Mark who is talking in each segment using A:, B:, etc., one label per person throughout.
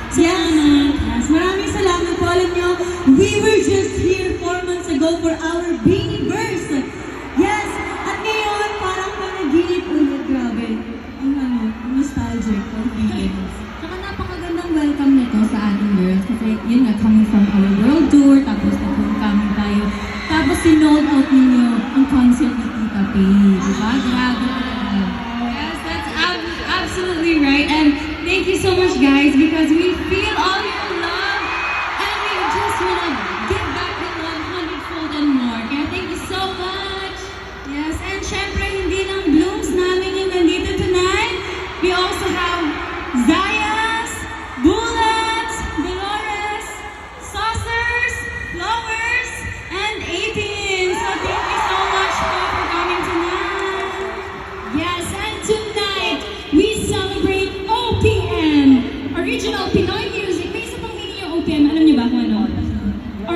A: Salamat. Yes, maraming salamat po. Alam nyo, we were just here 4 months ago for our baby burst. Yes, at ngayon, parang panaginip ulit. Grabe. Ang nostalgic.
B: Saka napakagandang welcome nito sa ating girls. Kasi yun nga, coming from our world tour, tapos nag-homecoming tayo. Tapos sinold out ninyo ang concert ni Tita P. Diba? Grabe. Yes, that's absolutely right. And thank you so much, guys, because we feel all your love and we just wanna give back the love hundredfold and more. Kaya thank you so much.
A: Yes, and syempre, hindi lang blooms namin yung nandito tonight. We also have Zayas, Bullets, Dolores, Saucers, Flowers, and 18. So thank you so much for coming tonight.
B: Yes, and tonight we celebrate OPM, Original Pinoy Music. May isa pang meaning yung OPM. Alam niyo ba kung ano?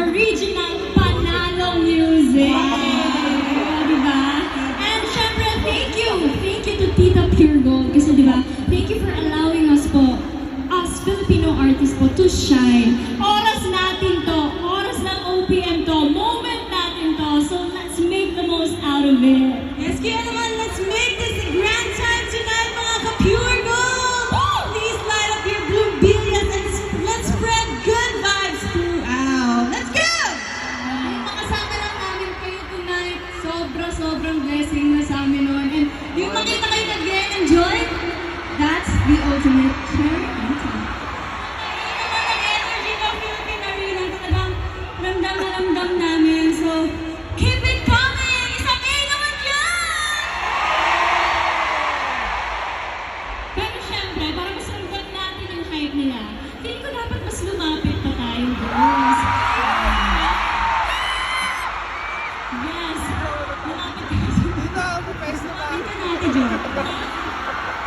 B: Original Panalo Music. Diba? And syempre, thank you to Tita Pure Gold. Kasi diba, thank you for allowing us po, us Filipino artists po, to shine. Oras natin to, oras ng OPM to, moment natin to. So let's make the most out of it.
A: Yes, kaya naman, let's make this a grand time tonight, mga ka-Pure Gold! Please light up your blue billions and let's spread good vibes throughout. Let's go!
B: Makasama lang namin kayo tonight. Sobrang blessing na sa amin noon. And yung makita kayo nag-enjoy, that's the ultimate cherry on top.
A: Ayun naman ang energy ng Philippine Arena. Talagang ramdam na ramdam namin. So, keep it coming! Isang A naman yan!
B: Pero syempre, para masunod natin ang hype nila, feeling ko dapat mas lumapit pa tayo, girls. Yes. Lumapit ka.
A: Lumapit ka natin, Jo.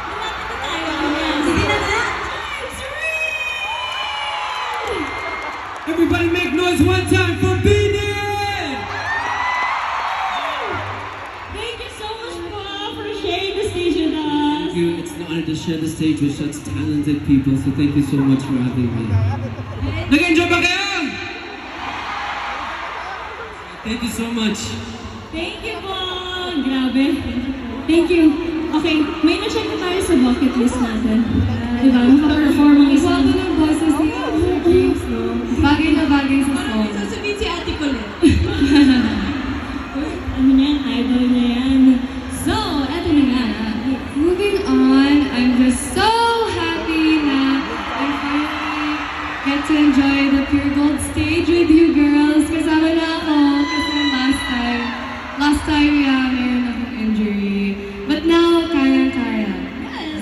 B: Lumapit na tayo. Yes.
A: Sige na nga!
C: Everybody make noise one time for Beanie!
B: Thank you so much po for sharing the stage with us.
C: Thank you. It's an honor to share the stage with such talented people, so thank you so much for having me. Nag-enjoy ba kayo? Thank you so much.
B: Thank you po! Grabe. Thank you. Okay, may na-check na tayo sa bucket list natin. Diba? Makaperform ang isang... Bago ng boses niya. Bagay na bagay sa song.
A: Sasabihin si Ate Colette.
B: Ano niya? Idol niya yan. So, eto na nga. Moving on, I'm just so happy na I finally get to enjoy the Pure Gold stage with you girls. Kasama na ako kasi last time meron akong injury. But now, kaya-kaya.
A: Yes,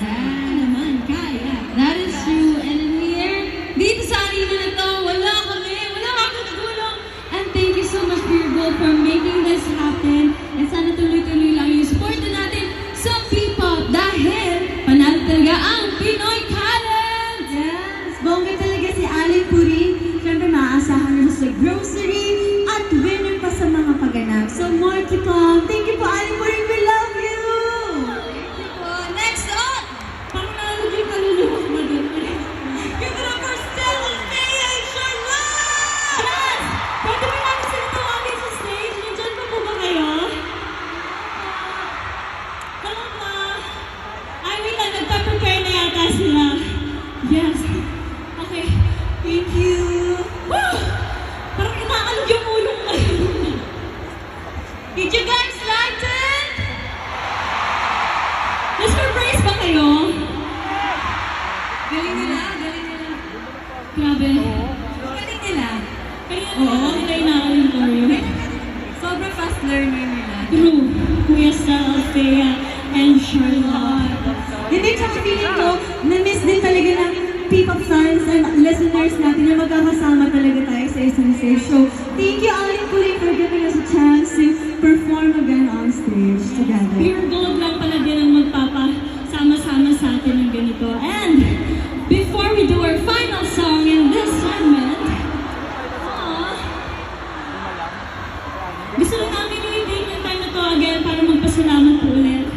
A: naman, kaya.
B: That is true. And here, dito sa arena na to, wala akong tulong. And thank you so much, Pure Gold, for making this happen. And sana tuloy-tuloy lang yung support na natin sa P-pop dahil panalo talaga ang Pinoy talent!
A: Yes, bongga talaga si Allen Purin. Siyempre, maaasahan na sa grocery at winner pa sa mga paganap. So, more to come. Thank you po, Allen Purin. We love you! Next up!
B: Parang nalog yung kaluluwa mo dun.
A: Give it up for Stella May and Charlotte!
B: Yes! Pwede ba natin sila tawagin sa stage? Nandyan pa po ba kayo? Hello po! Ay, wait lang. Nagpa-prepare na yata sila. Yes. Okay.
A: Thank you!
B: Woo! Parang inaalog yung ulo ko ngayon.
A: Did you guys like it?
B: Na-surprise ba kayo?
A: Galing nila, galing nila.
B: Grabe.
A: Galing nila.
B: Kanina na nila inaalog yung choreo.
A: Sobrang fast learner nila.
B: True. Kuya Sal, Althea, and Charlotte.
A: Hindi, tsaka feeling ko, na-miss din talaga ng P-pop fans and listeners natin na magkakasama talaga tayo sa isang stage. So, thank you, Allen Purin, for giving us a chance to perform again on stage together.
B: Pure Gold lang pala din ang magpapasama-sama sa atin ng ganito. And before we do our final song in this segment, gusto lang namin yung i-take yung time na to again para magpasalamat po ulit.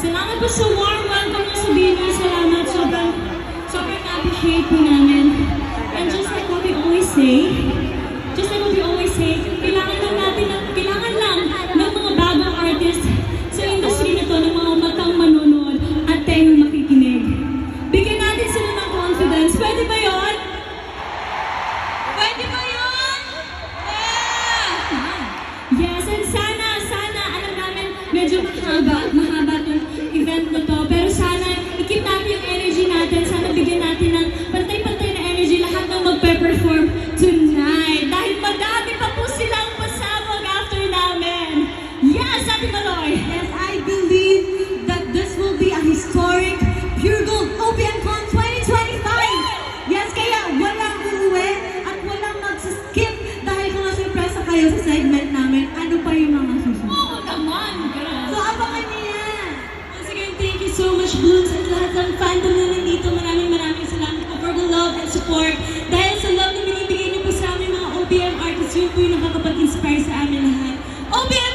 B: Salamat po sa warm welcome na sabihin niyo. Salamat. Sobrang na-appreciate po namin. And just like what we always say, kailangan lang ng mga bagong artist sa industry na to, ng mga matang manonood at tayong makikinig. Bigyan natin sila ng confidence. Pwede ba yun?
A: Pwede ba yun? Yeah!
B: Yes, and sana, alam namin, medyo mahaba tong event na to, pero sana, i-keep natin yung energy natin, sana bigyan natin ng pantay-pantay na energy lahat ng magpe-perform tonight. Dahil madami pa po silang pasabog after namin. Yes, Ate Maloy!
A: Yes, I believe that this will be a historic Pure Gold OPMCon 2025! Yes, kaya walang uuwi at walang mag-skip dahil kung nasa-impresa kayo sa segment namin, ano pa yung mga susunod.
B: Oo naman, girl!
A: So, abangan niyo yan! Once again, thank you so much, Blooms, at lahat ng fandom na nandito. Maraming salamat po for the love and support. Dahil sa love na binibigay niyo po sa aming mga OPM artists, yun po yung nakakapag-inspire sa amin lahat. OPM